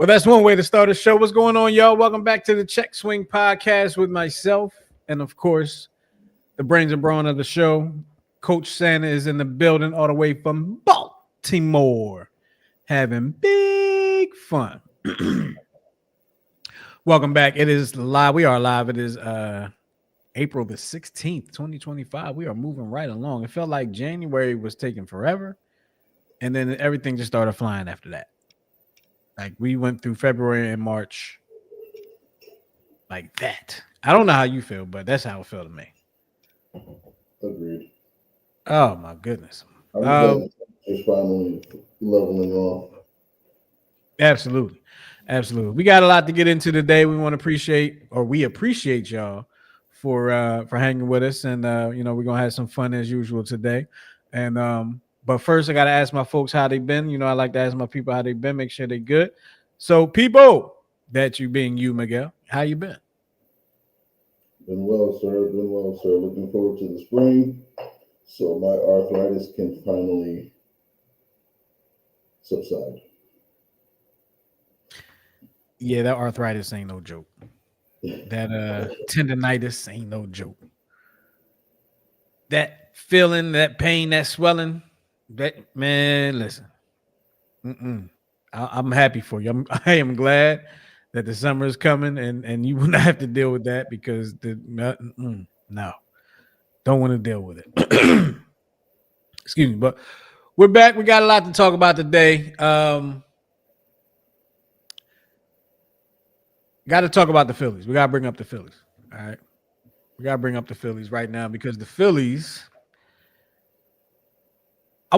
Well, that's one way to start a show. What's going on, y'all? Welcome back to the Check Swing Podcast with myself and, of course, the brains and brawn of the show. Coach Santa is in the building all the way from Baltimore, having big fun. Welcome back. It is live. We are live. It is April the 16th, 2025. We are moving right along. It felt like January was taking forever, and then everything just started flying after that. Like we went through February and March like that. I don't know how you feel, but that's how it felt to me. Agreed. Oh my goodness. I'm glad it's finally leveling off. Absolutely. Absolutely. We got a lot to get into today. We appreciate y'all for hanging with us. And we're gonna have some fun as usual today. And but first I gotta ask my folks how they been. I like to ask my people how they been, make sure they good. So people, that you being you, Miguel, how you been? Been well, sir. Been well, sir. Looking forward to the spring so my arthritis can finally subside. Yeah, that arthritis ain't no joke. That tendonitis ain't no joke. That feeling, that pain, that swelling, that man, listen. I'm happy for you. I am glad that the summer is coming and you will not have to deal with that because no, don't want to deal with it. Excuse me, but we're back. We got a lot to talk about today. Got to talk about the Phillies. We got to bring up the Phillies. All right. We got to bring up the Phillies right now because the Phillies. I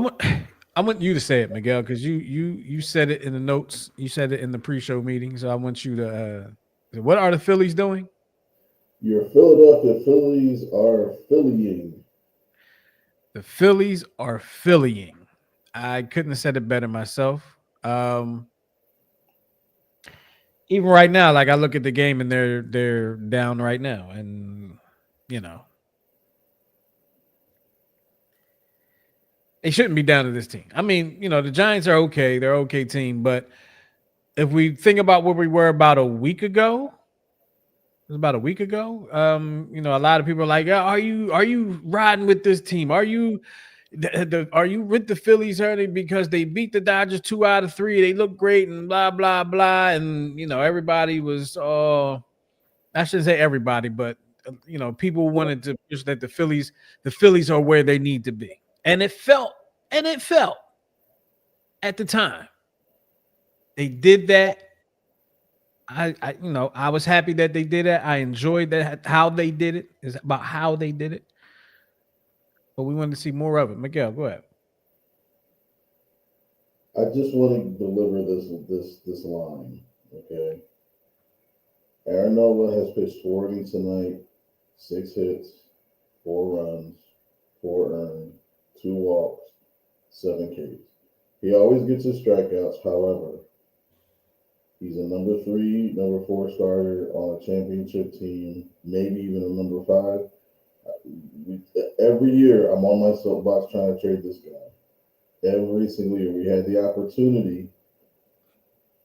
want you to say it, Miguel, because you said it in the notes. You said it in the pre-show meeting. So I want you to. What are the Phillies doing? Your Philadelphia Phillies are Phillying. The Phillies are Phillying. I couldn't have said it better myself. Even right now, like I look at the game and they're down right now, and they shouldn't be down to this team. I mean, the Giants are okay; they're an okay team, but if we think about where we were about a week ago, it was about a week ago. A lot of people are like, "Are you riding with this team? Are you are you with the Phillies early because they beat the Dodgers 2 out of 3? They look great and blah blah blah." And everybody was I shouldn't say everybody, but people wanted to push that the Phillies are where they need to be. And it felt at the time. They did that. I was happy that they did it. I enjoyed that how they did it. It's about how they did it. But we wanted to see more of it. Miguel, go ahead. I just want to deliver this line, okay? Aaron Nola has pitched 4 innings tonight, 6 hits, 4 runs, 4 earned, 2 walks, 7 Ks. He always gets his strikeouts. However, he's a number 3, number 4 starter on a championship team, maybe even a number 5. Every year, I'm on my soapbox trying to trade this guy. Every single year, we had the opportunity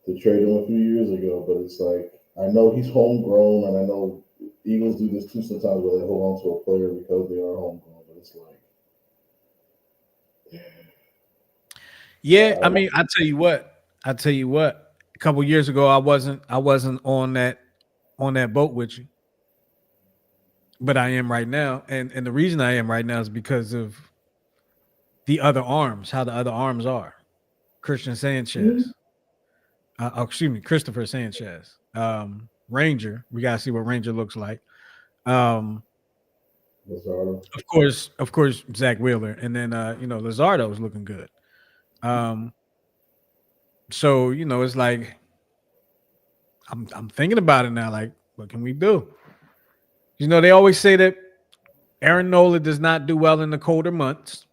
to trade him a few years ago, but it's like I know he's homegrown, and I know Eagles do this too sometimes where they hold on to a player because they are homegrown. But it's like, yeah, I mean, I tell you what. A couple years ago, I wasn't on that boat with you, but I am right now, and the reason I am right now is because of the other arms, how the other arms are. Christian Sanchez, excuse me, Christopher Sanchez, Ranger. We gotta see what Ranger looks like. Luzardo. Of course, Zach Wheeler, and then Luzardo is looking good. So it's like I'm thinking about it now. Like, what can we do? They always say that Aaron Nola does not do well in the colder months.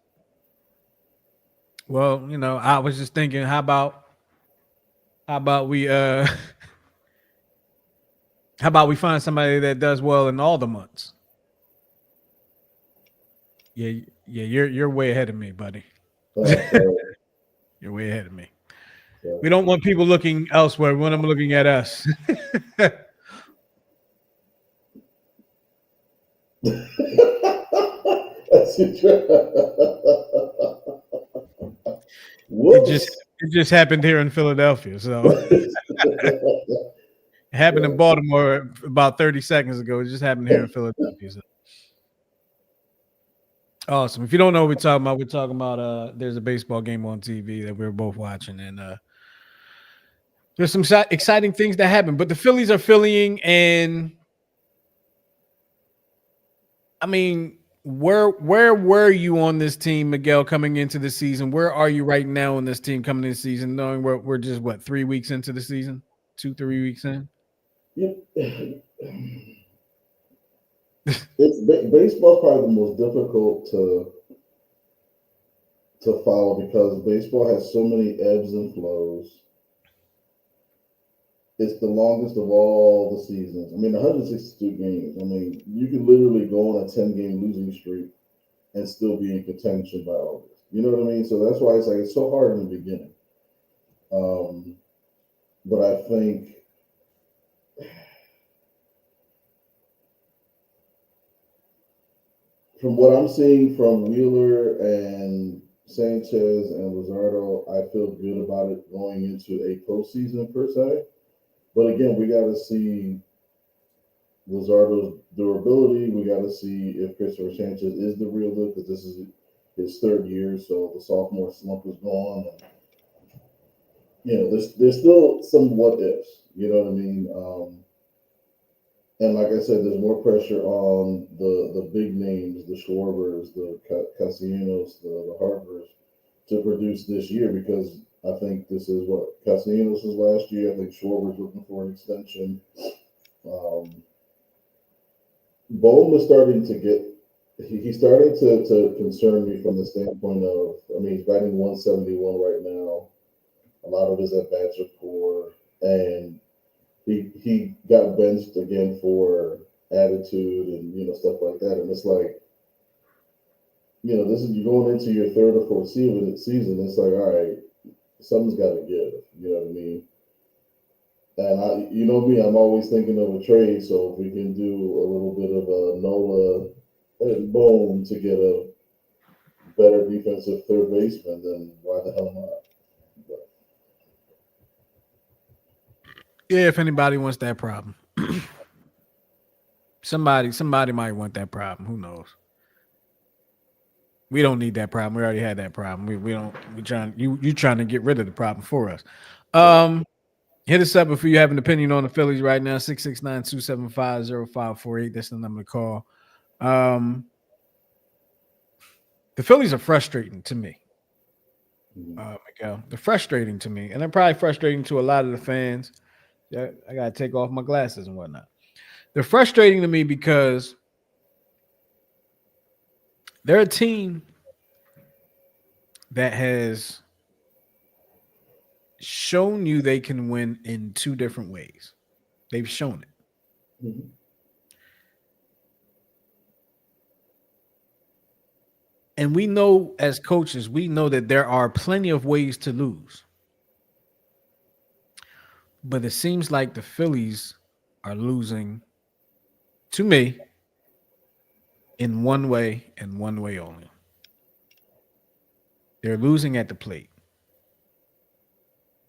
Well, I was just thinking, how about we how about we find somebody that does well in all the months? Yeah, you're way ahead of me, buddy. You're way ahead of me. We don't want people looking elsewhere. We want them looking at us. That's It just Whoops. it just happened here in Philadelphia. So it happened in Baltimore about 30 seconds ago. It just happened here in Philadelphia. So. Awesome. If you don't know what we're talking about there's a baseball game on TV that we were both watching, and there's some exciting things that happen. But the Phillies are Phillying, and I mean, where were you on this team, Miguel, coming into the season? Where are you right now on this team coming into the season, knowing we're just 3 weeks into the season? 2-3 weeks in? Baseball's probably the most difficult to follow because baseball has so many ebbs and flows. It's the longest of all the seasons. I mean, 162 games. I mean, you can literally go on a 10-game losing streak and still be in contention by August. You know what I mean? So that's why it's so hard in the beginning. But I think from what I'm seeing from Wheeler and Sanchez and Luzardo, I feel good about it going into a postseason per se. But again, we got to see Luzardo's durability. We got to see if Christopher Sanchez is the real deal because this is his third year, so the sophomore slump is gone. And, there's still some what ifs. You know what I mean? And like I said, there's more pressure on the big names, the Schwarbers, the Castellanos, the Harpers, to produce this year because I think this is what Castellanos' last year. I think Schwarber's looking for an extension. Bohm is starting to get. He's starting to concern me from the standpoint of. I mean, he's batting 171 right now. A lot of his at bats are poor, and he got benched again for attitude and stuff like that. And it's like, this is you're going into your third or fourth season. It's like, all right, something's got to give. You know what I mean? And you know me, I'm always thinking of a trade. So if we can do a little bit of a Nola and Bohm to get a better defensive third baseman, then why the hell not? Yeah, if anybody wants that problem. somebody might want that problem. Who knows? We don't need that problem. We already had that problem. We don't you trying to get rid of the problem for us. Hit us up if you have an opinion on the Phillies right now. 669-275-0548. That's the number to call. The Phillies are frustrating to me. Miguel. They're frustrating to me. And they're probably frustrating to a lot of the fans. Yeah, I gotta take off my glasses and whatnot. They're frustrating to me because they're a team that has shown you they can win in two different ways. They've shown it. Mm-hmm. And we know as coaches, we know that there are plenty of ways to lose. But it seems like the Phillies are losing, to me, in one way and one way only. They're losing at the plate.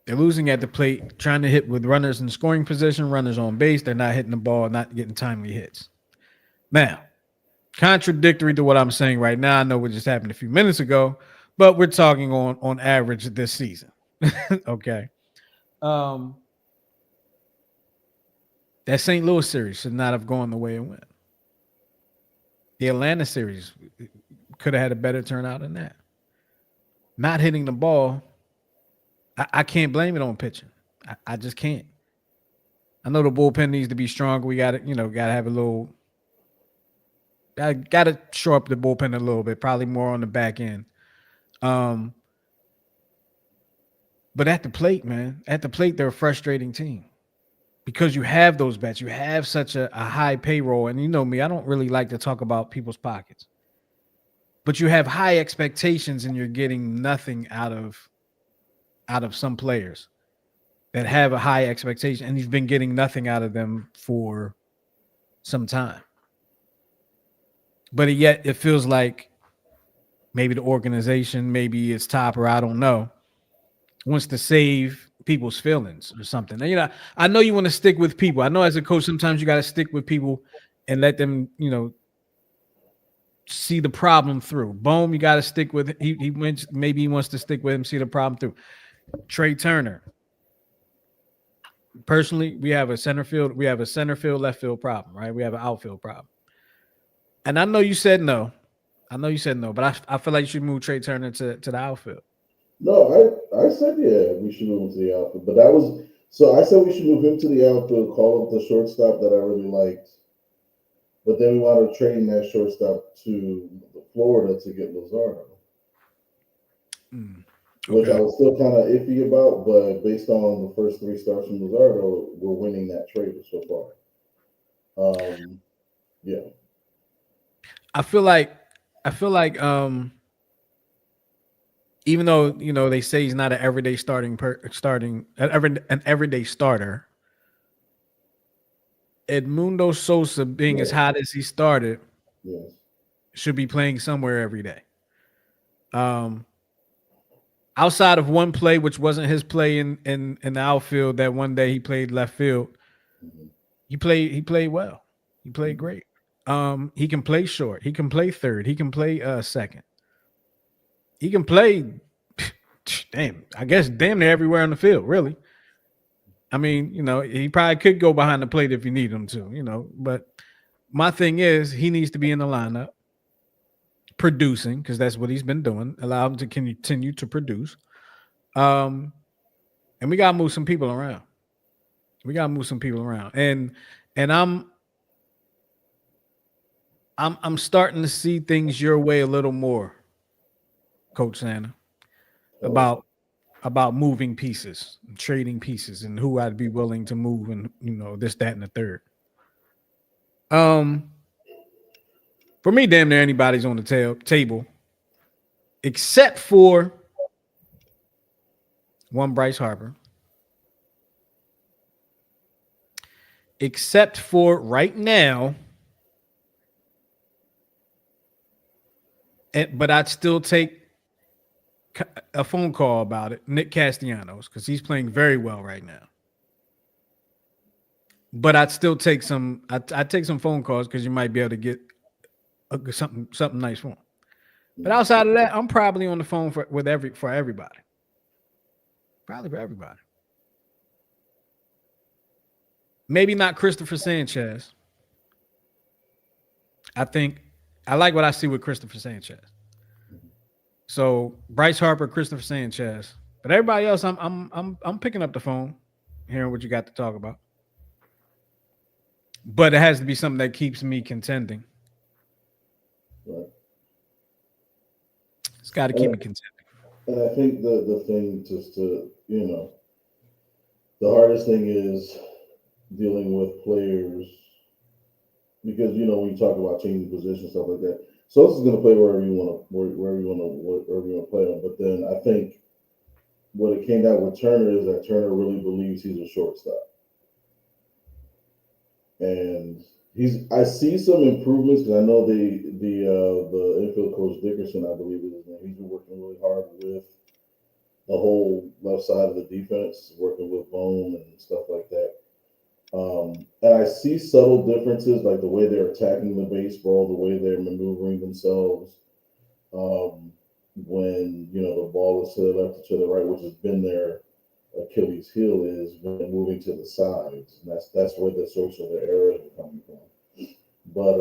They're losing at the plate, trying to hit with runners in scoring position, runners on base. They're not hitting the ball, not getting timely hits. Now, contradictory to what I'm saying right now, I know what just happened a few minutes ago, but we're talking on average this season. Okay. That St. Louis series should not have gone the way it went. The Atlanta series could have had a better turnout than that. Not hitting the ball, I can't blame it on pitching. I just can't. I know the bullpen needs to be stronger. We got to, got to have a little. I got to shore up the bullpen a little bit, probably more on the back end. But at the plate, man, they're a frustrating team because you have those bets. You have such a high payroll. And you know me, I don't really like to talk about people's pockets. But you have high expectations and you're getting nothing out of out of some players that have a high expectation, and he's been getting nothing out of them for some time. But yet it feels like maybe the organization, maybe it's top, or I don't know, wants to save people's feelings or something. And, I know you want to stick with people. I know as a coach, sometimes you got to stick with people and let them, see the problem through. Bohm, you got to stick with. He went. Maybe he wants to stick with him, see the problem through. Trey Turner. Personally, we have a center field. We have a center field, left field problem, right? We have an outfield problem. And I know you said no. I know you said no, but I feel like you should move Trey Turner to the outfield. No, I said yeah, we should move him to the outfield, but that was so I said we should move him to the outfield, call up the shortstop that I really liked, but then we wanted to trade that shortstop to Florida to get Luzardo, Mm, which I okay. was still kind of iffy about, but based on the first three starts from Luzardo, we're winning that trade so far. Yeah, I feel like I feel like even though they say he's not an everyday starting an everyday starter, Edmundo Sosa being as yes, hot as he started yes. should be playing somewhere every day. Um, Outside of one play, which wasn't his play in the outfield, that one day he played left field, Mhm, he played well. He played mhm, great. He can play short. He can play third. He can play second. He can play. Damn, I guess damn near everywhere on the field. Really. I mean, he probably could go behind the plate if you need him to. But my thing is, he needs to be in the lineup producing because that's what he's been doing. Allow him to continue to produce. Um, and we gotta move some people around. We gotta move some people around. And I'm starting to see things your way a little more, Coach Santa, oh, about moving pieces, and trading pieces, and who I'd be willing to move, and this, that, and the third. Um, for me, damn near anybody's on the table except for one Bryce Harper, except for right now. But I'd still take a phone call about it, Nick Castellanos, because he's playing very well right now. But I'd still take some. I'd take some phone calls because you might be able to get something nice for him. But mhm. outside of that, I'm probably on the phone for everybody. Probably for everybody. Maybe not Christopher Sanchez. I think I like what I see with Christopher Sanchez. So Bryce Harper, Christopher Sanchez, but everybody else, I'm picking up the phone, hearing what you got to talk about. But it has to be something that keeps me contending. Right. It's got to keep me And, contending. and I think the thing just to the hardest thing is dealing with players because when you talk about changing positions stuff like that, Sosa's going to play wherever you want to wherever you want to play him. But then I think what it came down with Turner is that Turner really believes he's a shortstop, and I see some improvements because I know the infield coach Dickerson, I believe is his name. He's been working really hard with the whole left side of the defense, working with Bone and stuff like that. And I see subtle differences, like the way they're attacking the baseball, the way they're maneuvering themselves. Um, when the ball is to the left or to the right, which has been their Achilles heel, is when they're moving to the sides, and that's where the source of the errors are coming from. But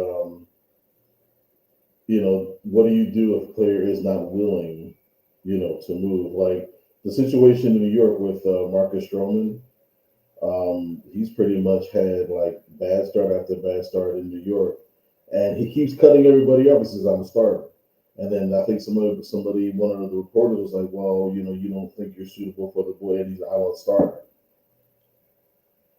what do you do if a player is not willing, to move? Like the situation in New York with Marcus Stroman. He's pretty much had like bad start after bad start in New York, and he keeps cutting everybody up. He says, "I'm a starter," and then I think one of the reporters was like, "Well, you don't think you're suitable for the boy," and he's like, "I want a starter."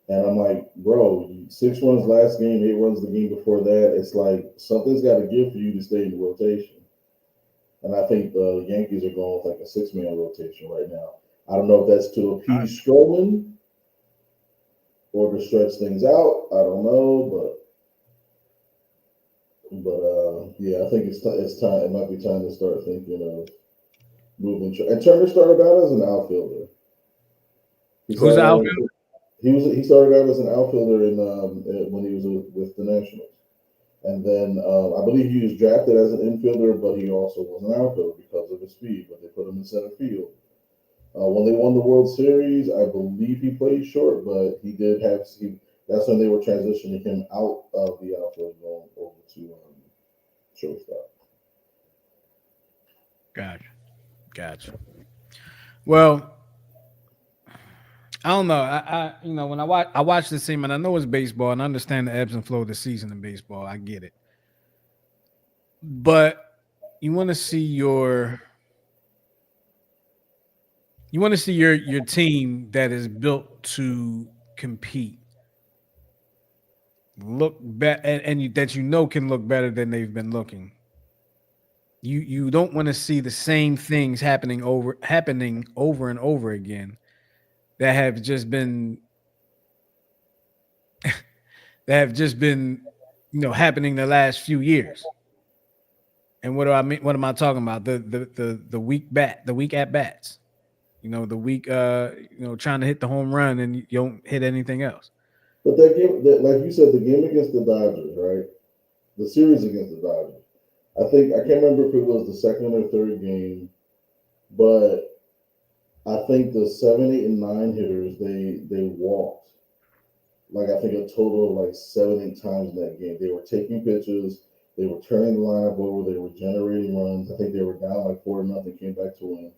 And I'm like, "Bro, 6 runs last game, 8 runs the game before that. It's like something's got to give for you to stay in the rotation." And I think the Yankees are going with like a 6-man rotation right now. I don't know if that's to All right. appease Strowman or to stretch things out. I don't know, but yeah, I think it's time. It might be time to start thinking of moving. And Turner started out as an outfielder. He Who's the started out. outfield? He started out as an outfielder when he was with the Nationals, and then I believe he was drafted as an infielder, but he also was an outfielder because of his speed. But they put him in center field. When they won the World Series, I believe he played short, but he did have. That's when they were transitioning him out of the outfield, going over to shortstop. Gotcha. Gotcha. Well, I don't know. When I watch this team, and I know it's baseball, and I understand the ebbs and flow of the season in baseball. I get it, but you want to see your team that is built to compete look better, that can look better than they've been looking. You don't want to see the same things happening over and over again that have just been that have just been happening the last few years. And what do I mean? What am I talking about? The weak at bats. The weak trying to hit the home run and you don't hit anything else. But that game, like you said, the game against the Dodgers, right? The series against the Dodgers. I can't remember if it was the second or third game, but I think the 7, 8, and 9 hitters they walked like I think a total of like 7, 8 times in that game. They were taking pitches, they were turning the lineup over, they were generating runs. I think they were down like 4-0, came back to win.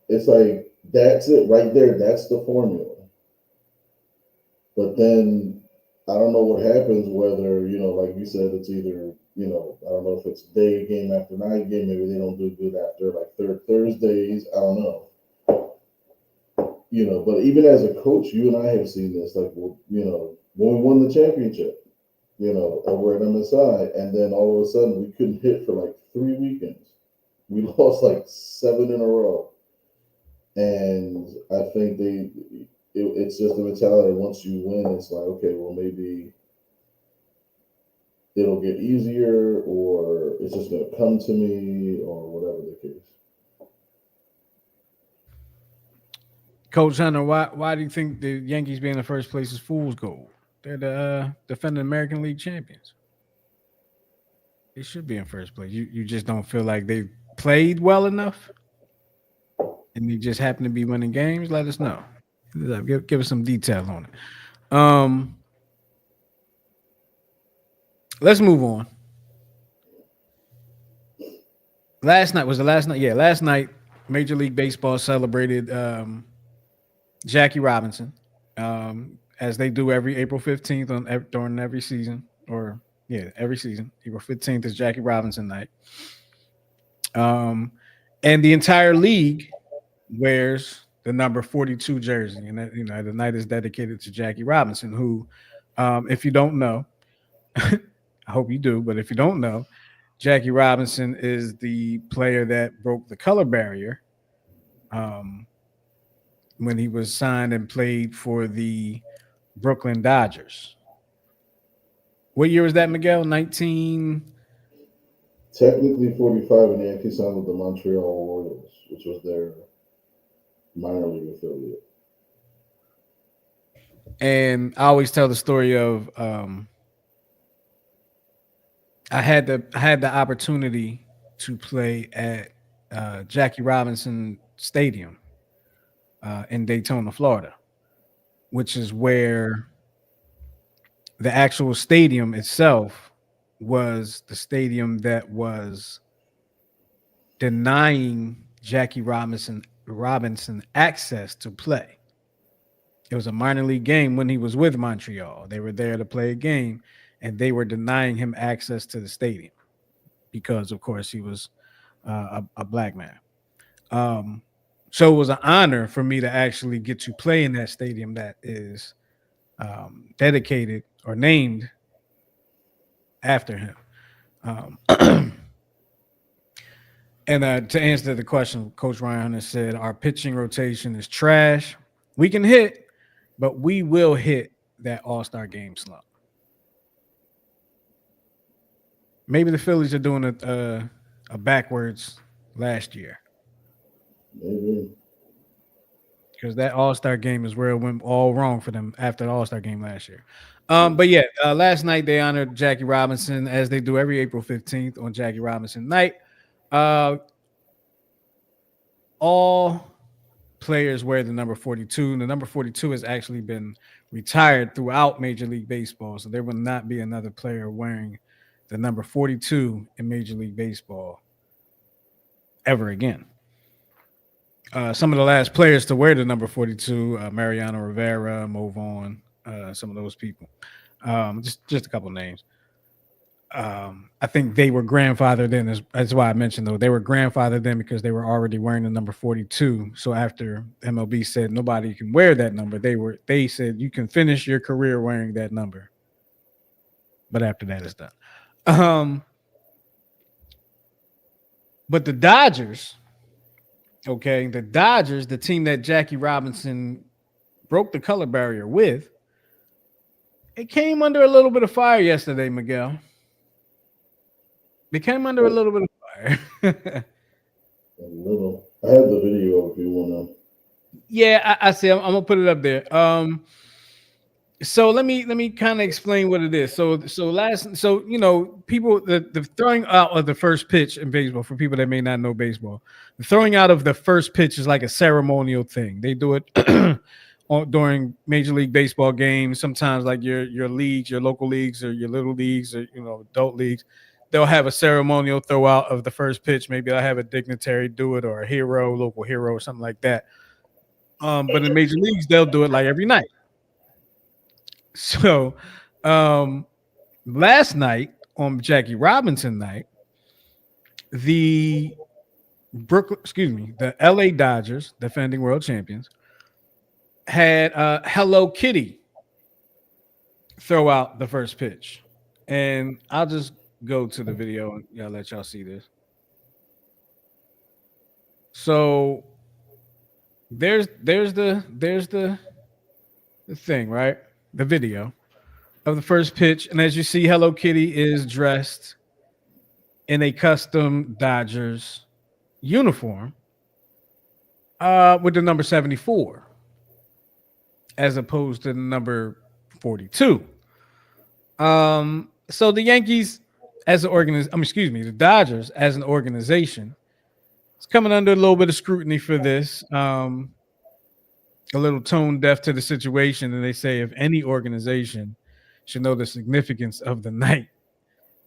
It's like that's it right there. That's the formula. But then I don't know what happens. Whether like you said, it's either I don't know if it's day game after night game. Maybe they don't do good after like third Thursdays. I don't know. But even as a coach, you and I have seen this. Like, well, when we won the championship, over at MSI, and then all of a sudden we couldn't hit for like 3 weekends. We lost like 7 in a row, and I think it's just the mentality. Once you win, it's like, okay, well, maybe it'll get easier, or it's just going to come to me, or whatever the case. Coach Hunter, why do you think the Yankees being in the first place is fool's gold? They're the defending American League champions. They should be in first place. You just don't feel like they played well enough, and they just happen to be winning games. Let us know. Give us some detail on it. Let's move on. Last night was the last night. Yeah, last night Major League Baseball celebrated Jackie Robinson, as they do every April 15th during every season, or yeah, every season. April 15th is Jackie Robinson night. Um, and the entire league wears the number 42 jersey, and the night is dedicated to Jackie Robinson, who, if you don't know, I hope you do, but if you don't know, Jackie Robinson is the player that broke the color barrier um, when he was signed and played for the Brooklyn Dodgers. What year was that, Miguel? 19. Technically 45, and the Yankees signed with the Montreal Royals, which was their minor league affiliate. And I always tell the story of I had the opportunity to play at Jackie Robinson Stadium in Daytona, Florida, which is where the actual stadium itself was the stadium that was denying Jackie Robinson access to play. It was a minor league game when he was with Montreal. They were there to play a game, and they were denying him access to the stadium because, of course, he was a black man. Um, so it was an honor for me to actually get to play in that stadium that is dedicated or named after him. Um, And to answer the question, Coach Ryan Hunter said our pitching rotation is trash. We can hit, but we will hit that All-Star game slump. Maybe the Phillies are doing a backwards last year Maybe. because that All Star game is where it went all wrong for them after the All Star game last year. Yeah. But yeah, last night they honored Jackie Robinson as they do every April 15th on Jackie Robinson night. Uh, all players wear the number 42. And the number 42 has actually been retired throughout Major League Baseball. So there will not be another player wearing the number 42 in Major League Baseball ever again. Some of the last players to wear the number 42, Mariano Rivera, Mo Vaughn, some of those people. Just a couple names. I think they were grandfathered in. That's why I mentioned though they were grandfathered in because they were already wearing the number 42. So after MLB said nobody can wear that number, they said you can finish your career wearing that number, but after that it's done. Um, but the Dodgers, okay, the Dodgers, the team that Jackie Robinson broke the color barrier with, it came under a little bit of fire yesterday, Miguel. They came under a little bit of fire. A little. I have the video if you wanna. Yeah, I see. I'm gonna put it up there. So let me kind of explain what it is. So people the throwing out of the first pitch in baseball for people that may not know baseball, the throwing out of the first pitch is like a ceremonial thing. They do it during Major League Baseball games. Sometimes like your leagues, your local leagues, or your little leagues, or adult leagues. They'll have a ceremonial throw out of the first pitch. Maybe I'll have a dignitary do it or a hero, local hero, or something like that. But in major leagues, they'll do it like every night. So, um, last night on Jackie Robinson night, the the LA Dodgers, defending world champions, had Hello Kitty throw out the first pitch, and I'll just go to the video and let y'all see this. So there's the thing, right? The video of the first pitch, and as you see, Hello Kitty is dressed in a custom Dodgers uniform with the number 74 as opposed to the number 42. So the Yankees as an organization, excuse me, the Dodgers as an organization, it's coming under a little bit of scrutiny for this. A little tone deaf to the situation, and they say if any organization should know the significance of the night,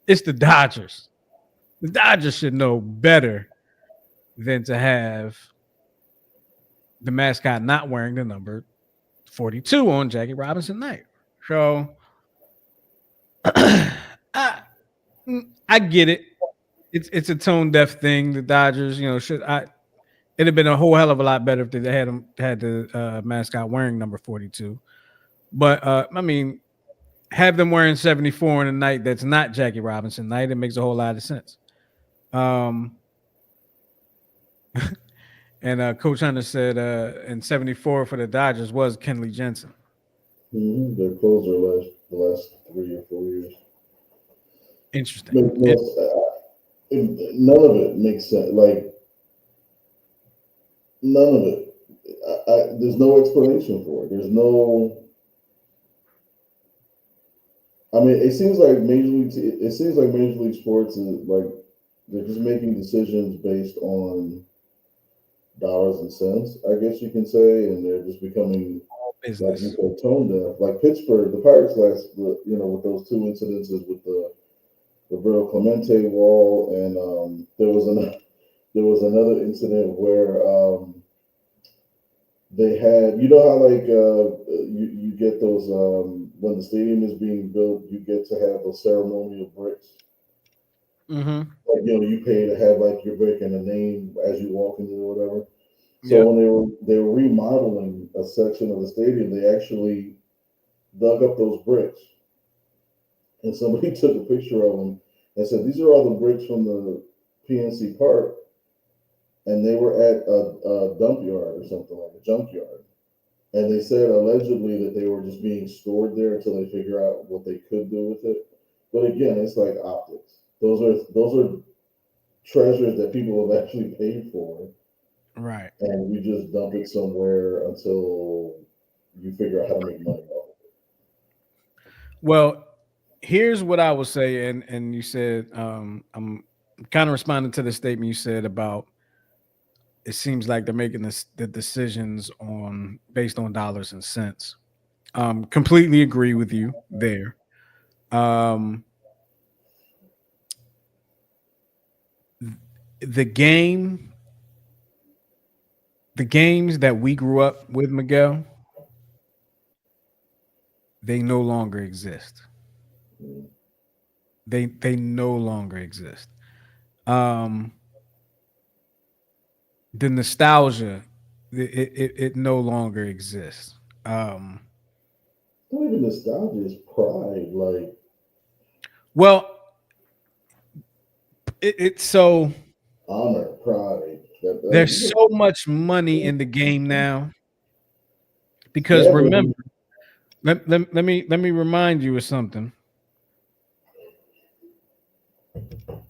it's the Dodgers. The Dodgers should know better than to have the mascot not wearing the number 42 on Jackie Robinson night. So I, I get it. It's a tone deaf thing. The Dodgers, should I it'd have been a whole hell of a lot better if they had the mascot wearing number 42. But I mean, have them wearing 74 on a night that's not Jackie Robinson night, it makes a whole lot of sense. Um and Coach Hunter said in 74 for the Dodgers was Kenley Jensen. Their closer the last 3 or 4 years. Interesting. But no, none of it makes sense. Like none of it. There's no explanation for it. There's no. I mean, it seems like Major League. It seems like Major League Sports is like they're just making decisions based on dollars and cents, I guess you can say, and they're just becoming like you business. said, tone deaf. Like Pittsburgh, the Pirates with those two incidences with the Roberto Clemente wall, and there was another incident where they had, how like you get those when the stadium is being built, you get to have those ceremonial bricks. Mm-hmm. Like you pay to have like your brick and a name as you walk into or whatever. So Yep. when they were remodeling a section of the stadium, they actually dug up those bricks, and somebody took a picture of them and said, "These are all the bricks from the PNC Park." and they were at a dump yard or something like a junkyard. And they said allegedly that they were just being stored there until they figure out what they could do with it. But again, it's like optics. Those are treasures that people have actually paid for, Right. and we just dump it somewhere until you figure out how to make money off Well, here's what I would say, and you said I'm kind of responding to the statement you said about it seems like they're making the decisions on based on dollars and cents. Completely agree with you there. Um, the game, the games that we grew up with, Miguel, they no longer exist. it. They no longer exist. Um, the nostalgia, it no longer exists. Um, It's not even nostalgia, it's pride, like well, it's so honor, pride. That there's you so much money in the game now because yeah, but remember, let me remind you of something.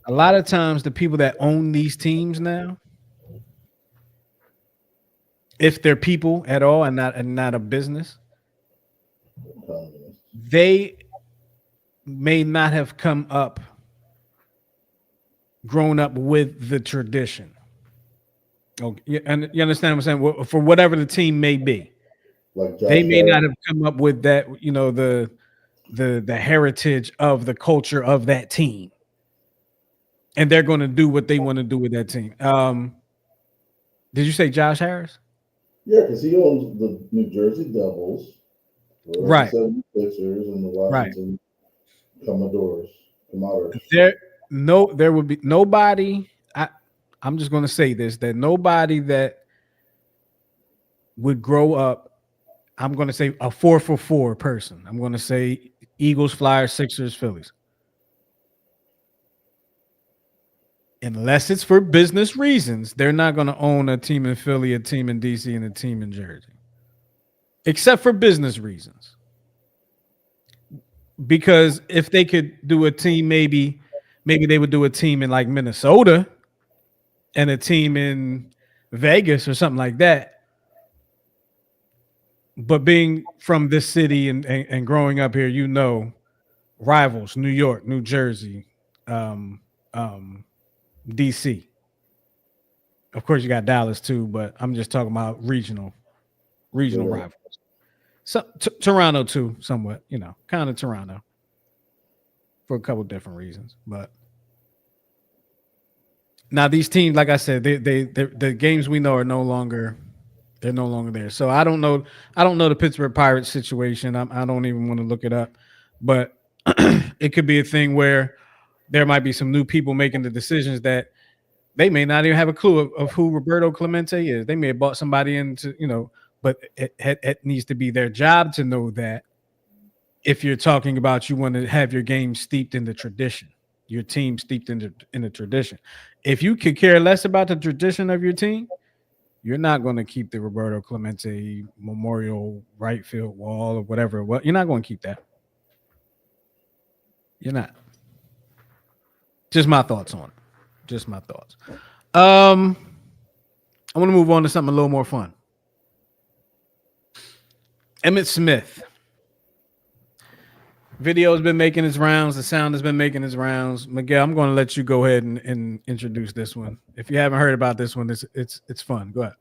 A lot of times, the people that own these teams now, if they're people at all and not a business, communist. they may not have come up grown up with the tradition. Okay, and you understand what I'm saying? For whatever the team may be, Like they Josh may not Harris. have come up with that. The heritage of the culture of that team, and they're going to do what they want to do with that team. Did you say Josh Harris? Yeah, because he owns the New Jersey Devils, the Right, 76ers, and the right. Washington Commodores. Commodores. There would be nobody. I'm just going to say this: that nobody that would grow up. I'm going to say a 4 for 4 person. I'm going to say Eagles, Flyers, Sixers, Phillies. Unless it's for business reasons, they're not going to own a team in Philly, a team in DC, and a team in Jersey, except for business reasons. Because if they could do a team, maybe they would do a team in like Minnesota and a team in Vegas or something like that. But being from this city and growing up here, rivals: New York, New Jersey, um, um, DC. Of course, you got Dallas too, but I'm just talking about regional Yeah. rivals. So Toronto too, somewhat, kind of Toronto for a couple different reasons. But now these teams, like I said, the games we know are no longer they're no longer there. So I don't know the Pittsburgh Pirates situation. I don't even want to look it up, but it could be a thing where there might be some new people making the decisions that they may not even have a clue of who Roberto Clemente is. They may have bought somebody into, but it needs to be their job to know that if you're talking about you want to have your game steeped in the tradition, your team steeped in the tradition. If you could care less about the tradition of your team, you're not going to keep the Roberto Clemente Memorial right field wall or whatever. Well, you're not going to keep that. You're not. Just my thoughts on it. Just my thoughts. Um, I want to move on to something a little more fun. Emmett Smith. Video has been making its rounds. The sound has been making its rounds. Miguel, I'm going to let you go ahead and introduce this one. If you haven't heard about this one, it's fun. Go ahead.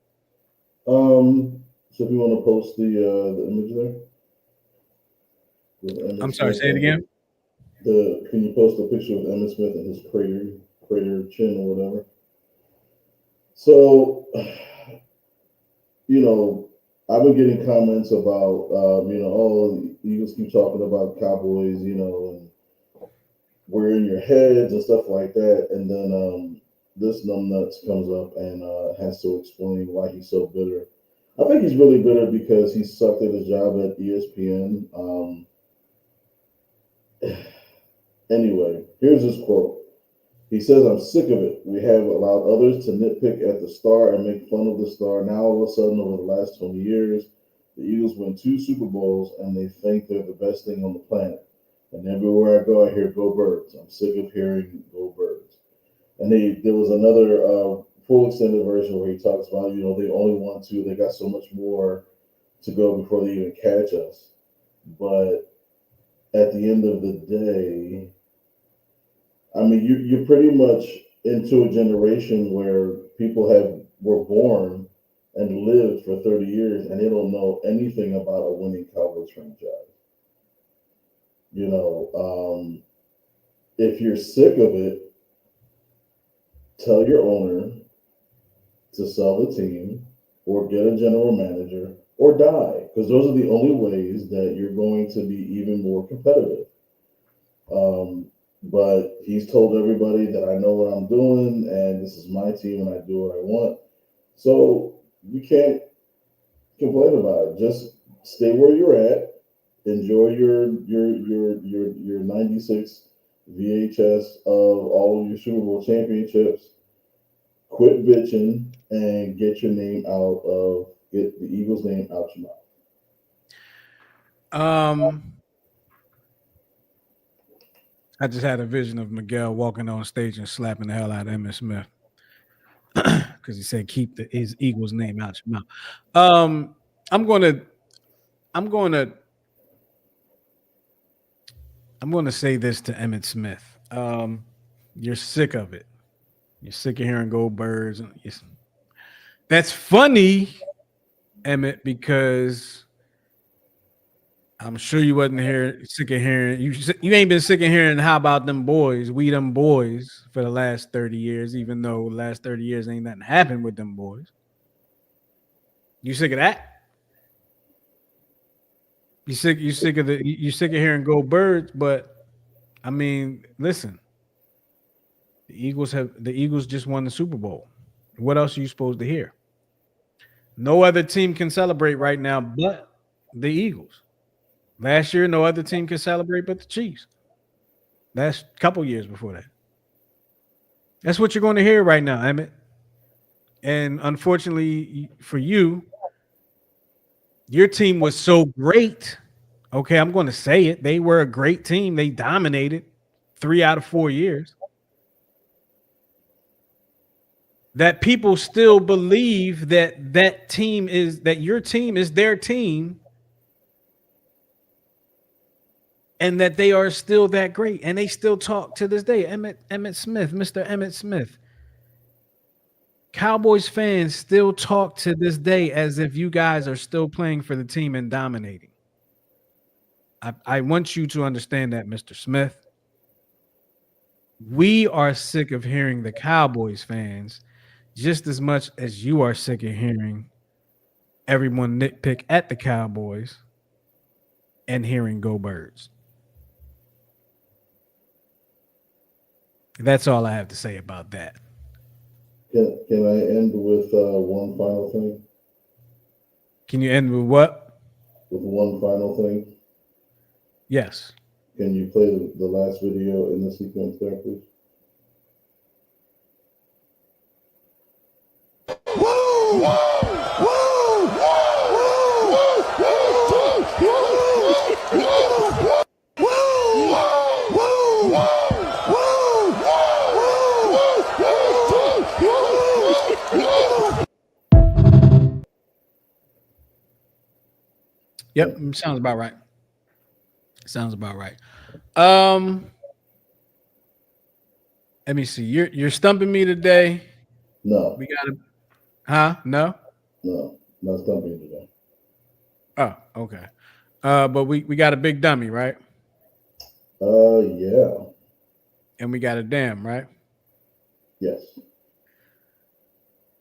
So if you want to post the image there with I'm Emmett sorry. Smith Say it and again. can you post a picture of Emmett Smith and his crater chin or whatever? So you know, I've been getting comments about, oh, Eagles keep talking about Cowboys, and we're in your heads and stuff like that. And then this numbnuts comes up and has to explain why he's so bitter. I think he's really bitter because he sucked at his job at ESPN. Anyway, here's his quote. He says, I'm sick of it. We have allowed others to nitpick at the star and make fun of the star. Now, all of a sudden, over the last 20 years, the Eagles win two Super Bowls and they think they're the best thing on the planet. And everywhere I go, I hear "Go Birds." I'm sick of hearing "Go Birds." And there was another full extended version where he talks about, they only won two. They got so much more to go before they even catch us. But at the end of the day, I mean, you're pretty much into a generation where people were born and lived for 30 years and they don't know anything about a winning Cowboys franchise. If you're sick of it, tell your owner to sell the team or get a general manager or die, because those are the only ways that you're going to be even more competitive. But he's told everybody that I know what I'm doing and this is my team and I do what I want. So you can't complain about it. Just stay where you're at. Enjoy your 96 VHS of all of your Super Bowl championships. Quit bitching and get the Eagles name out your mouth. I just had a vision of Miguel walking on stage and slapping the hell out of Emmitt Smith because he said keep his Eagles name out your mouth. Um, I'm gonna I'm gonna I'm gonna say this to Emmitt Smith. You're sick of it. You're sick of hearing "Go Birds." That's funny, Emmett, because I'm sure you wasn't sick of hearing you ain't been sick of hearing "How about them boys? We them boys" for the last 30 years, even though the last 30 years ain't nothing happened with them boys. You sick of that? You sick of hearing "Go Birds," but I mean, listen, the Eagles just won the Super Bowl. What else are you supposed to hear? No other team can celebrate right now but the Eagles. Last year, no other team could celebrate but the Chiefs. Last couple years before that. That's what you're going to hear right now, Emmett. And unfortunately for you, your team was so great. Okay, I'm going to say it. They were a great team. They dominated 3 out of 4 years. That people still believe that your team is their team and that they are still that great. And they still talk to this day. Emmett Smith, Mr. Emmett Smith. Cowboys fans still talk to this day as if you guys are still playing for the team and dominating. I want you to understand that, Mr. Smith. We are sick of hearing the Cowboys fans just as much as you are sick of hearing everyone nitpick at the Cowboys and hearing "Go Birds." That's all I have to say about that. Can I end with one final thing? Can you end with what? With one final thing? Yes. Can you play the last video in the sequence there, please? Yep, sounds about right. Sounds about right. Um, Let me see. You're stumping me today. No, We got to, huh? No. no, not stumping today. Oh, okay. But we got a big dummy, right? Yeah, And we got a damn, right? yes.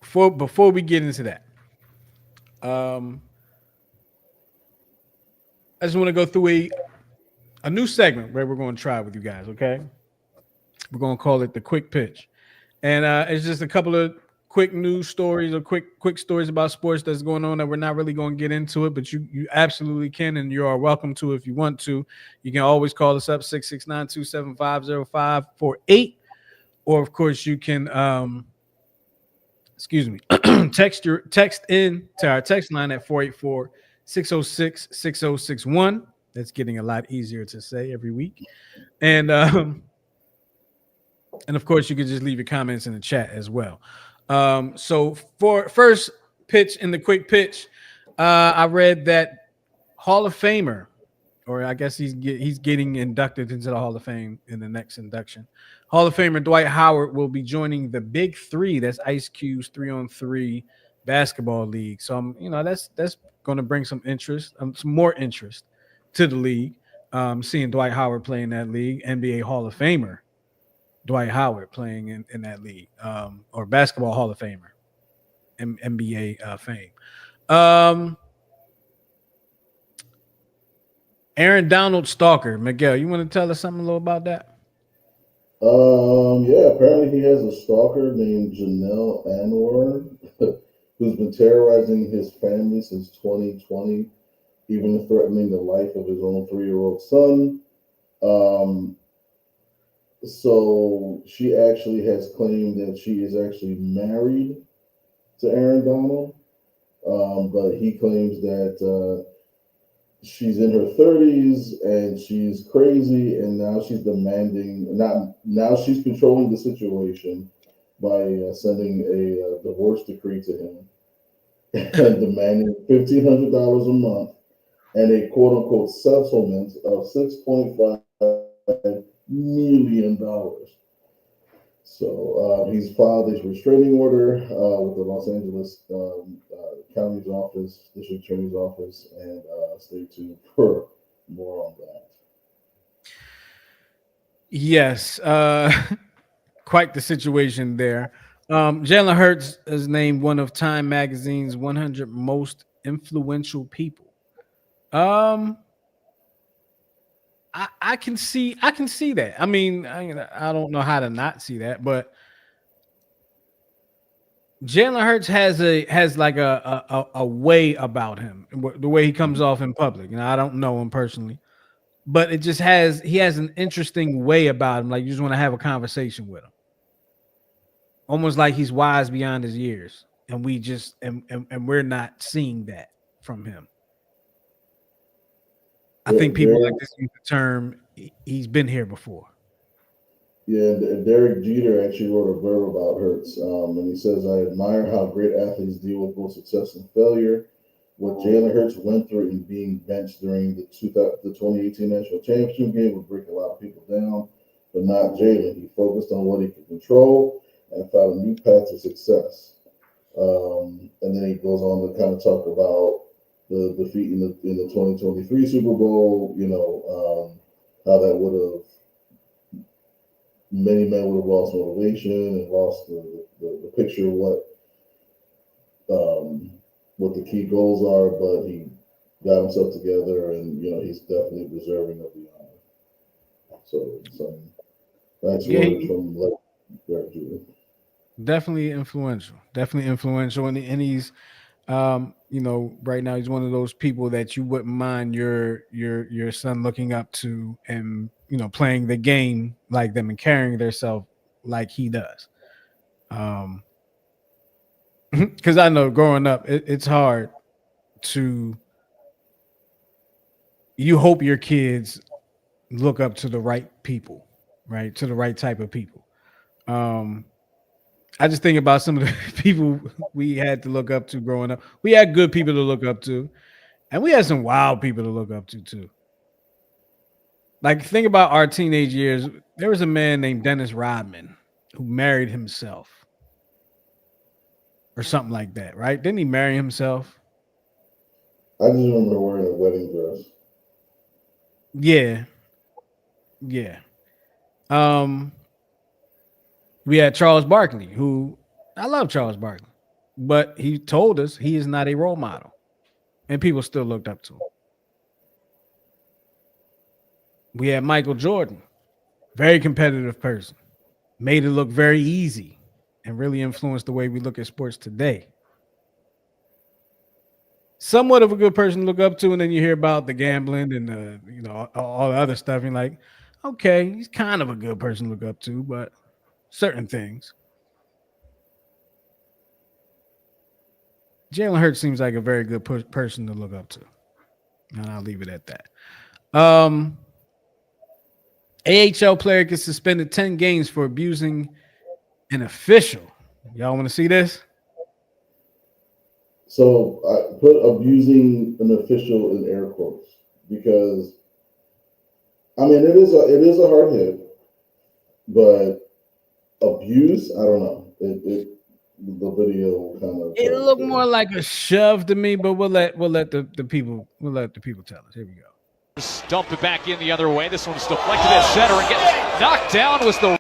Before we get into that, um, I just want to go through a new segment where we're going to try with you guys. Okay, we're going to call it the quick pitch, and it's just a couple of quick news stories or quick stories about sports that's going on that we're not really going to get into it, but you absolutely can, and you are welcome to if you want to. You can always call us up 669-275-0548. or of course you can excuse me, text in to our text line at 484-606-6061. That's getting a lot easier to say every week. And and of course you can just leave your comments in the chat as well. So for first pitch in the quick pitch, I read that Hall of Famer, or I guess he's getting inducted into the Hall of Fame in the next induction. Hall of Famer Dwight Howard will be joining the Big Three. That's Ice Cube's 3-on-3 basketball league. So that's going to bring some interest, some more interest to the league. Seeing Dwight Howard play in that league, NBA Hall of Famer Dwight Howard playing in that league, or Basketball Hall of Famer, NBA fame. Um, Aaron Donald Stalker. Miguel, you want to tell us something a little about that? Yeah, apparently he has a stalker named Janelle Anwar who's been terrorizing his family since 2020, even threatening the life of his own 3-year-old son. Um, so she actually has claimed that she is actually married to Aaron Donald, but he claims that she's in her 30s and she's crazy, and now she's demanding, not now she's controlling the situation by sending a divorce decree to him and demanding $1,500 a month and a quote unquote settlement of $6.5 million. So he's filed a restraining order with the Los Angeles County's office, District Attorney's office, and stay tuned for more on that. Yes, quite the situation there. Jalen Hurts is named one of Time Magazine's 100 most influential people. Um, I can see that. I mean, I don't know how to not see that, but Jalen Hurts has like a way about him, the way he comes off in public. I don't know him personally, but it just he has an interesting way about him. Like you just want to have a conversation with him, almost like he's wise beyond his years, and we just and we're not seeing that from him. I think people like Derek, this use the term he's been here before. yeah, Derek Jeter actually wrote a verb about Hurts, and he says, "I admire how great athletes deal with both success and failure. What Jalen Hurts went through in being benched during the 2018 National Championship game would break a lot of people down, but not Jalen. He focused on what he could control and found a new path to success." And then he goes on to kind of talk about the defeat in the 2023 Super Bowl. How that would have many men would have lost motivation and lost the picture of um, what the key goals are, but he got himself together, and he's definitely deserving of the honor. So some nice Yeah, words from Derek Jeter. definitely influential, and he's right now he's one of those people that you wouldn't mind your son looking up to, and playing the game like them and carrying themselves like he does. Um, because I know growing up, it's hard to you hope your kids look up to the right people, right? To the right type of people. Um, I just think about some of the people we had to look up to growing up. We had good people to look up to, and we had some wild people to look up to too. Like think about our teenage years. There was a man named Dennis Rodman who married himself or something like that, right? Didn't he marry himself? I just remember wearing a wedding dress. Yeah, yeah. Um, we had Charles Barkley, who I love Charles Barkley, but he told us he is not a role model, and people still looked up to him. We had Michael Jordan, very competitive person, made it look very easy, and really influenced the way we look at sports today. Somewhat of a good person to look up to, and then you hear about the gambling and the all the other stuff. And you're like, okay, he's kind of a good person to look up to, but certain things. Jalen Hurts seems like a very good person to look up to, and I'll leave it at that. AHL player gets suspended 10 games for abusing an official. Y'all want to see this? So I put abusing an official in air quotes because I mean it is a hard hit, but abuse I don't know. The video kind of It tells looked you. more like a shove to me, but we'll let the people tell us. Here we go. Dump it back in the other way. This one's deflected at center and gets knocked down. Was the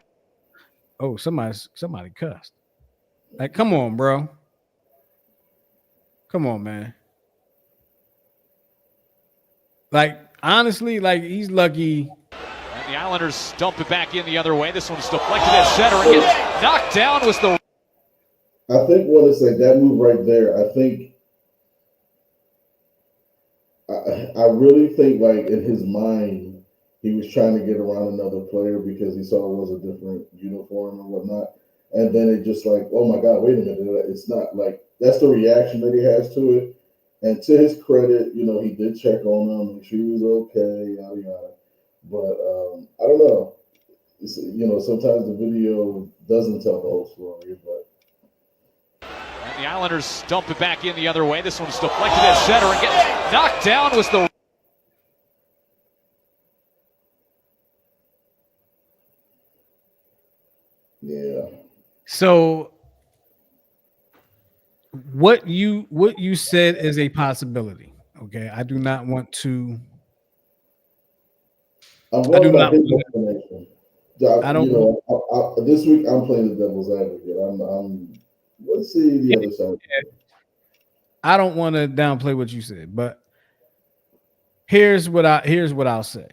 Oh, somebody cussed. Like, come on, bro. Come on, man. Like, honestly, like he's lucky. And the Islanders dump it back in the other way. This one's deflected at center and gets knocked down. Was the I think when it's like that move right there, I really think like in his mind he was trying to get around another player because he saw it was a different uniform and whatnot. And then it just like, oh my God, wait a minute. It's not like that's the reaction that he has to it. And to his credit, he did check on him, make sure he was okay, yada yada. But I don't know. Sometimes the video doesn't tell the whole story, but and the Islanders dump it back in the other way. This one's deflected at center and gets knocked down. Was the yeah. So what you said is a possibility. Okay, I do not want to. I'm I do going by not. his explanation. I don't. This week I'm playing the devil's advocate. I'm let's see the other side. I don't want to downplay what you said, but here's what I'll say.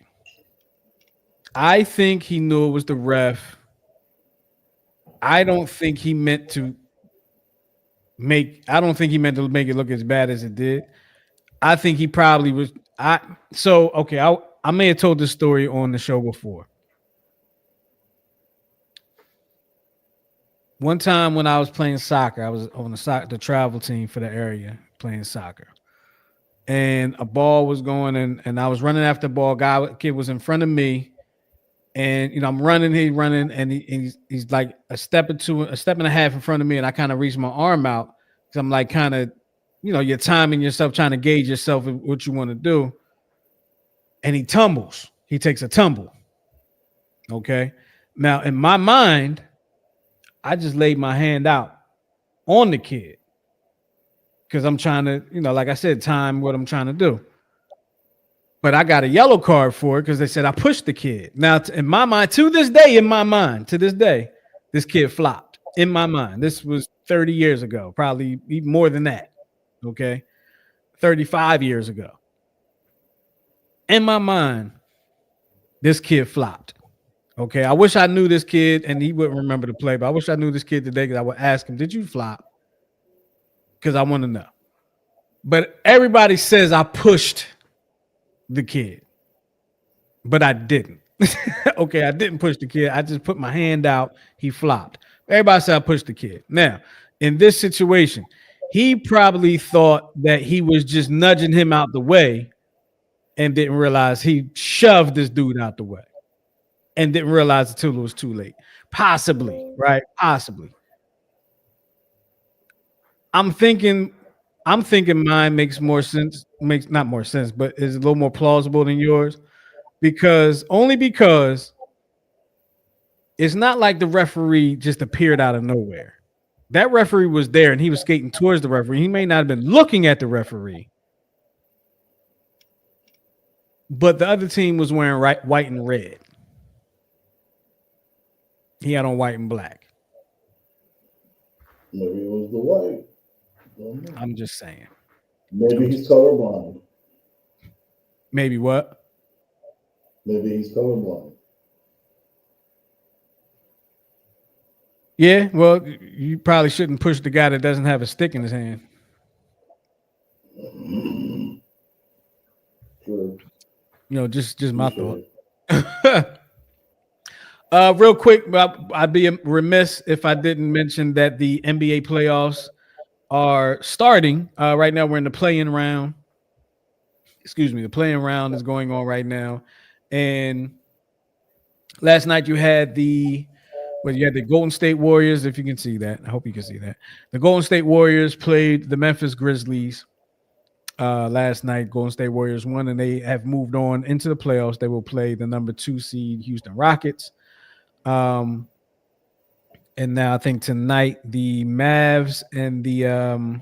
I think he knew it was the ref. I don't think he meant to make it look as bad as it did. I think he probably was. I may have told this story on the show before. One time when I was playing soccer, I was on the travel team for the area playing soccer. And a ball was going and I was running after the ball. Kid was in front of me. And I'm running, and he's like a step and a half in front of me, and I kind of reach my arm out because I'm like kind of, you're timing yourself, trying to gauge yourself and what you want to do. And he tumbles. He takes a tumble. Okay. Now in my mind, I just laid my hand out on the kid because I'm trying to, like I said, time what I'm trying to do. But I got a yellow card for it because they said I pushed the kid. Now, in my mind, to this day, this kid flopped. In my mind, this was 30 years ago, probably even more than that. Okay, 35 years ago. In my mind, this kid flopped. Okay, I wish I knew this kid, and he wouldn't remember the play, but I wish I knew this kid today because I would ask him, "Did you flop?" Because I want to know. But everybody says I pushed the kid, but I didn't. Okay, I didn't push the kid. I just put my hand out. He flopped. Everybody said I pushed the kid. Now, in this situation, he probably thought that he was just nudging him out the way and didn't realize he shoved this dude out the way and didn't realize until it was too late. Possibly, right? Possibly. I'm thinking mine makes more sense, makes not more sense, but is a little more plausible than yours because it's not like the referee just appeared out of nowhere. That referee was there and he was skating towards the referee. He may not have been looking at the referee, but the other team was wearing white and red. He had on white and black. Maybe it was the white. I'm just saying. Maybe he's colorblind. Maybe what? Maybe he's colorblind. Yeah, well, you probably shouldn't push the guy that doesn't have a stick in his hand. True. Just my thought. Real quick, I'd be remiss if I didn't mention that the NBA playoffs are starting. Right now, we're in the play-in round. Excuse me, the play-in round is going on right now, and last night you had the Golden State Warriors. If you can see that, I hope you can see that. The Golden State Warriors played the Memphis Grizzlies last night. Golden State Warriors won, and they have moved on into the playoffs. They will play the number 2 seed Houston Rockets. And now I think tonight the Mavs and the I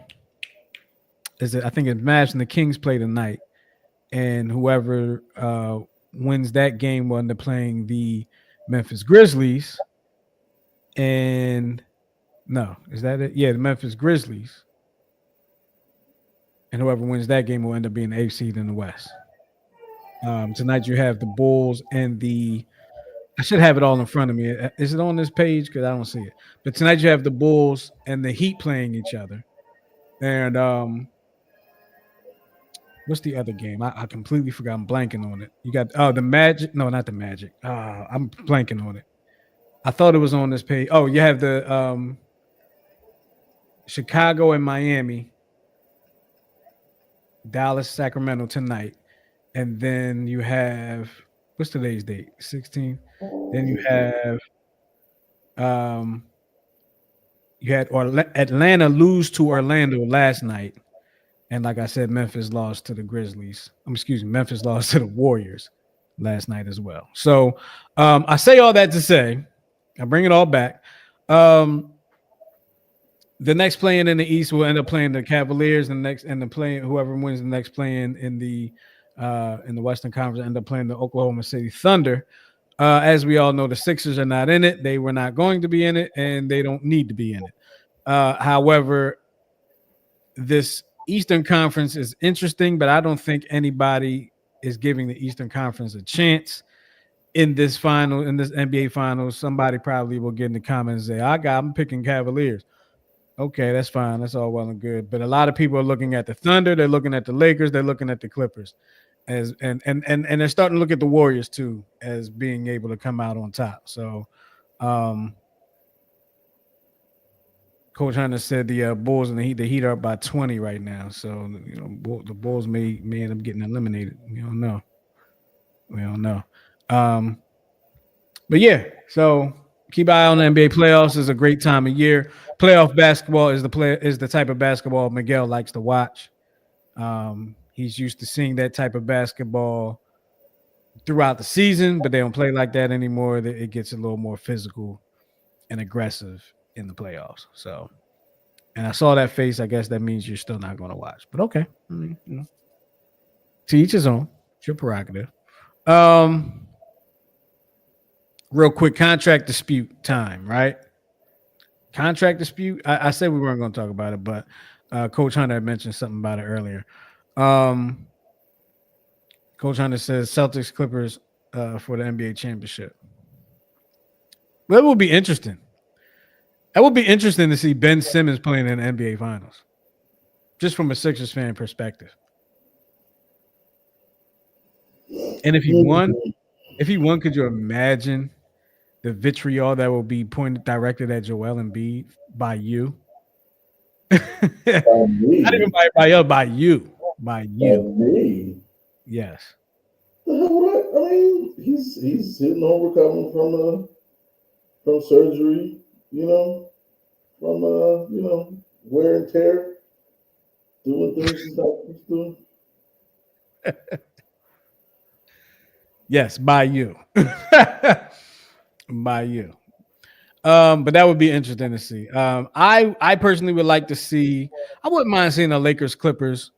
think it's Mavs and the Kings play tonight, and whoever wins that game will end up playing the Memphis Grizzlies. And no, is that it? Yeah, the Memphis Grizzlies. And whoever wins that game will end up being the 8th seed in the West. Tonight you have the Bulls and the. I should have it all in front of me. Is it on this page? Because I don't see it. But tonight you have the Bulls and the Heat playing each other. And what's the other game? I completely forgot. I'm blanking on it. You got the Magic. No, not the Magic. I'm blanking on it. I thought it was on this page. Oh, you have the Chicago and Miami, Dallas, Sacramento tonight. And then you have what's today's date? 16. Then you have you had Atlanta lose to Orlando last night. And like I said, Memphis lost to the Grizzlies. Memphis lost to the Warriors last night as well. So I say all that to say, I bring it all back. The next play-in the East will end up playing the Cavaliers, whoever wins the next play-in in the Western Conference end up playing the Oklahoma City Thunder. As we all know, the Sixers are not in it. They were not going to be in it, and they don't need to be in it. However, this Eastern Conference is interesting, but I don't think anybody is giving the Eastern Conference a chance in this NBA Finals. Somebody probably will get in the comments and say, I'm picking Cavaliers. Okay, that's fine. That's all well and good. But a lot of people are looking at the Thunder. They're looking at the Lakers. They're looking at the Clippers. And they're starting to look at the Warriors too as being able to come out on top. So Coach Hunter said the Bulls and the Heat are up by 20 right now. So the Bulls may end up getting eliminated. We don't know. But yeah, so keep an eye on the NBA playoffs. It's a great time of year. Playoff basketball is the type of basketball Miguel likes to watch. He's used to seeing that type of basketball throughout the season, but they don't play like that anymore. It gets a little more physical and aggressive in the playoffs. So, and I saw that face. I guess that means you're still not going to watch. But okay, to each his own. It's your prerogative. Real quick, contract dispute time, right? Contract dispute. I said we weren't going to talk about it, but Coach Hunter had mentioned something about it earlier. Coach Hunter says Celtics Clippers for the NBA championship. That would be interesting. That would be interesting to see Ben Simmons playing in the NBA Finals, just from a Sixers fan perspective. And if he won, could you imagine the vitriol that will be directed at Joel Embiid by you? Not even by you. By me. Yes. I mean, he's sitting home recovering from surgery, from wear and tear, doing things he's not supposed to do. Yes, by you. By you. But that would be interesting to see. I personally would like to see. I wouldn't mind seeing a Lakers Clippers.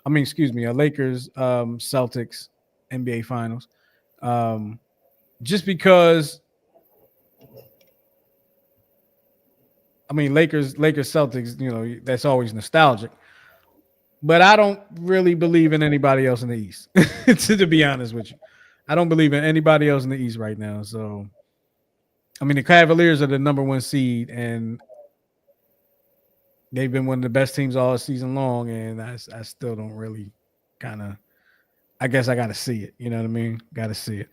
A Lakers Celtics NBA Finals. Just because. Lakers Celtics. That's always nostalgic. But I don't really believe in anybody else in the East. To be honest with you, I don't believe in anybody else in the East right now. So. The Cavaliers are the number 1 seed, and they've been one of the best teams all season long, and I still don't really I guess I got to see it. You know what I mean? Got to see it.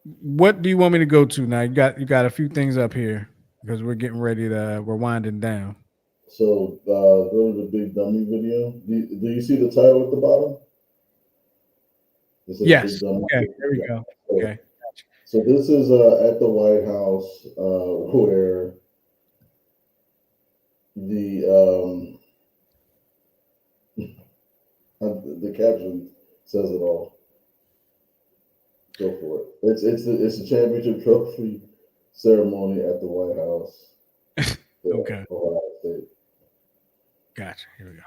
What do you want me to go to now? You got a few things up here because we're getting ready to we're winding down. So go to the big dummy video. Do you see the title at the bottom? It says Yes. big dummy. Okay. There we Yeah. go. So, Okay. so this is at the White House where the the caption says it all. Go for it. It's a championship trophy ceremony at the White House. Okay. Ohio State. Gotcha. Here we go.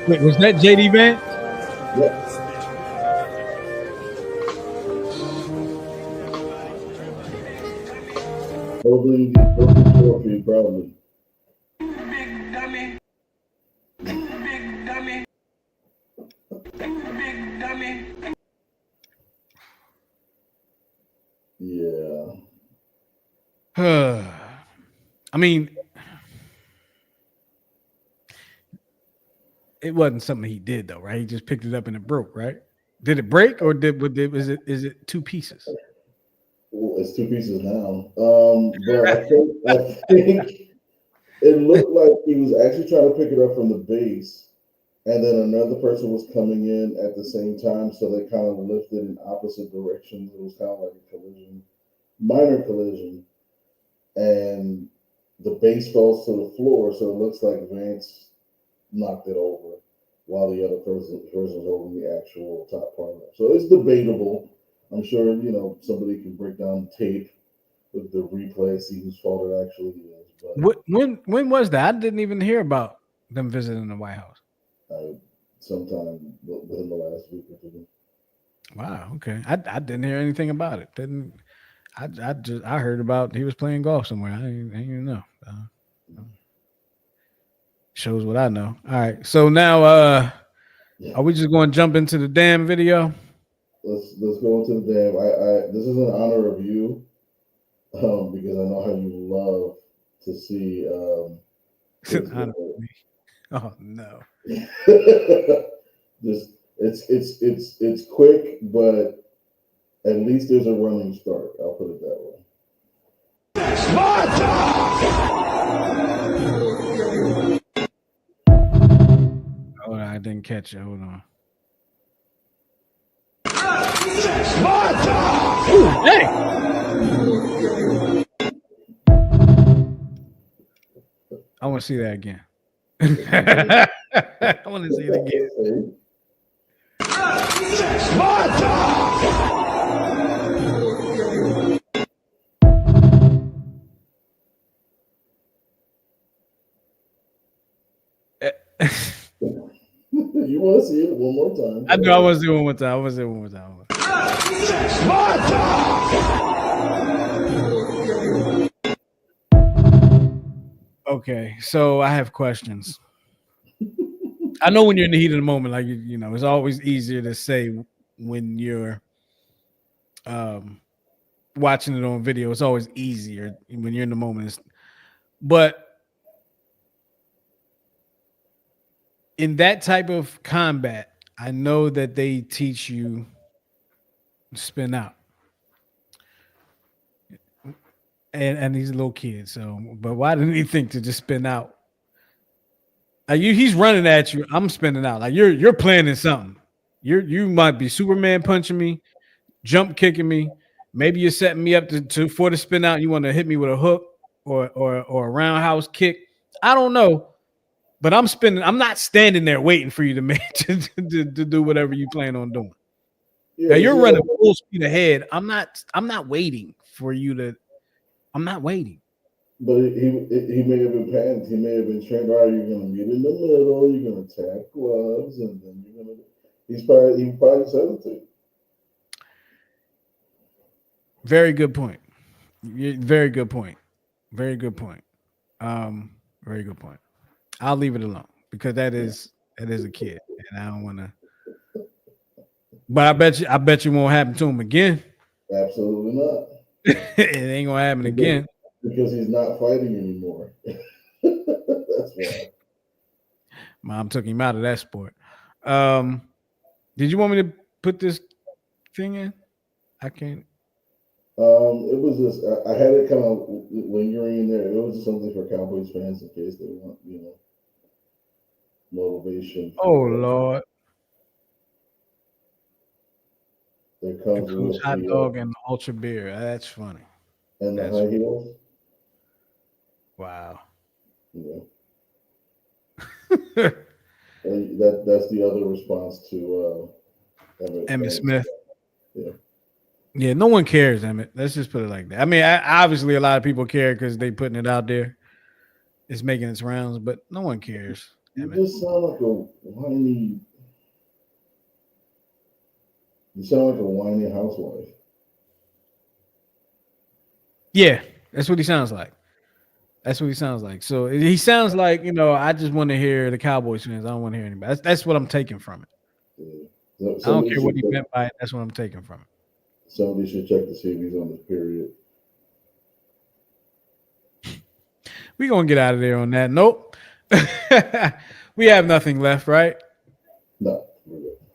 Wait, was that JD Vance? Yep. Holding the trophy proudly. Big dummy. Big dummy. Big dummy. Yeah. I mean, it wasn't something he did though, right? He just picked it up and it broke, right? Did it break or is it two pieces? Well, it's two pieces now. But I think it looked like he was actually trying to pick it up from the base, and then another person was coming in at the same time, so they kind of lifted in opposite directions. It was kind of like a collision, minor collision, and the base falls to the floor, so it looks like Vance knocked it over while the other person's holding the actual top part of it. So it's debatable. I'm sure somebody can break down the tape with the replay, see whose fault it actually is. But When was that? I didn't even hear about them visiting the White House. sometime within the last week or two. Wow. Okay. I didn't hear anything about it. Didn't I heard about he was playing golf somewhere. I didn't even know. Shows what I know. All right. So now are we just going to jump into the damn video? Let's go into the damn. I this is in honor of you, because I know how you love to see. Oh no. Just it's quick, but at least there's a running start. I'll put it that way. Oh, I didn't catch it. Hold on. Ooh, hey. I want to see that again. I want to see it again. You want to see it one more time? I know. I want to see it one more time. I want to see it one more time. Okay, so I have questions. I know when you're in the heat of the moment, like it's always easier to say when you're watching it on video. It's always easier when you're in the moment. But in that type of combat, I know that they teach you to spin out. And he's a little kid, so but why didn't he think to just spin out? He's running at you. I'm spinning out. Like you're planning something. You might be Superman punching me, jump kicking me. Maybe you're setting me up for the spin out. You want to hit me with a hook or a roundhouse kick. I don't know, but I'm spinning. I'm not standing there waiting for you to make to do whatever you plan on doing. Yeah, now you're running full speed ahead. I'm not waiting for you to. I'm not waiting. But he may have been panicked. He may have been trained. All right, you're going to meet in the middle. You're going to tap gloves, and then you're going to. He probably just hesitated. Very good point. Very good point. Very good point. Very good point. I'll leave it alone because that is a kid, and I don't want to. But I bet you won't happen to him again. Absolutely not. It ain't gonna happen again because he's not fighting anymore. That's why. Mom took him out of that sport. Did you want me to put this thing in? I can't. It was just I had it kind of lingering in there. It was just something for Cowboys fans in case they want, motivation. Oh Lord! There comes Includes hot dog and ultra beer. That's funny. And the high heels. Wow. Yeah. And that's the other response to Emmitt Smith. Yeah. Yeah, no one cares, Emmett. Let's just put it like that. I mean, obviously, a lot of people care because they putting it out there. It's making its rounds, but no one cares. You just sound like a whiny. You sound like a whiny housewife. Yeah, that's what he sounds like. That's what he sounds like. So he sounds like, I just want to hear the Cowboys fans. I don't want to hear anybody. That's what I'm taking from it. Yeah. I don't care what he meant by it. That's what I'm taking from it. Somebody should check to see if he's on this period. We're going to get out of there on that. Nope. We have nothing left, right? No.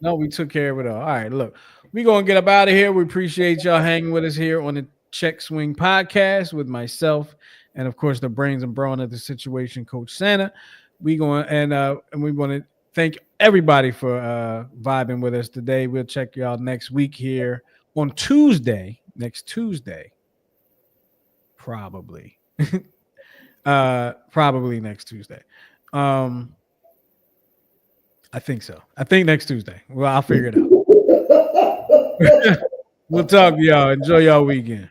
No, we took care of it all. All right, look. We're going to get up out of here. We appreciate y'all hanging with us here on the Check Swing Podcast with myself and, of course, the brains and brawn of the situation, Coach Santa. We going and we want to thank everybody for vibing with us today. We'll check y'all next week here on Tuesday. Next Tuesday, probably. Probably next Tuesday. I think so. I think next Tuesday. Well, I'll figure it out. We'll talk to y'all. Enjoy y'all weekend.